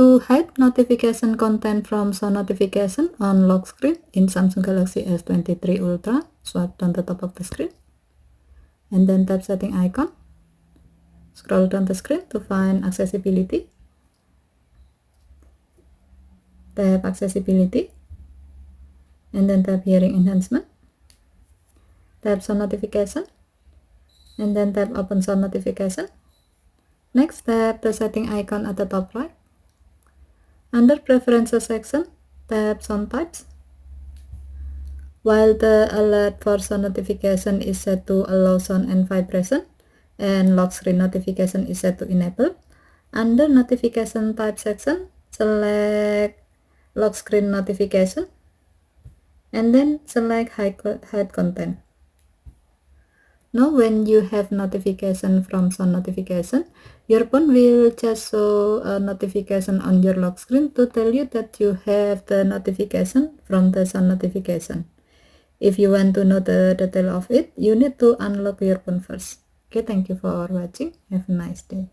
To hide notification content from Sun notification on lock screen in Samsung Galaxy S23 Ultra, swipe down the top of the screen and then tap setting icon. Scroll down the screen to find accessibility. Tap accessibility and then tap hearing enhancement. Tap Sun notification and then tap open Sun notification. Next, tap the setting icon at the top right. Under preferences section, tap sound types. While the alert for sound notification is set to allow sound and vibration, and lock screen notification is set to enable, under notification type section, select lock screen notification and then select hide content. Now when you have notification from Sun notification, your phone will just show a notification on your lock screen to tell you that you have the notification from the Sun notification. If you want to know the detail of it, you need to unlock your phone first. Okay, thank you for watching. Have a nice day.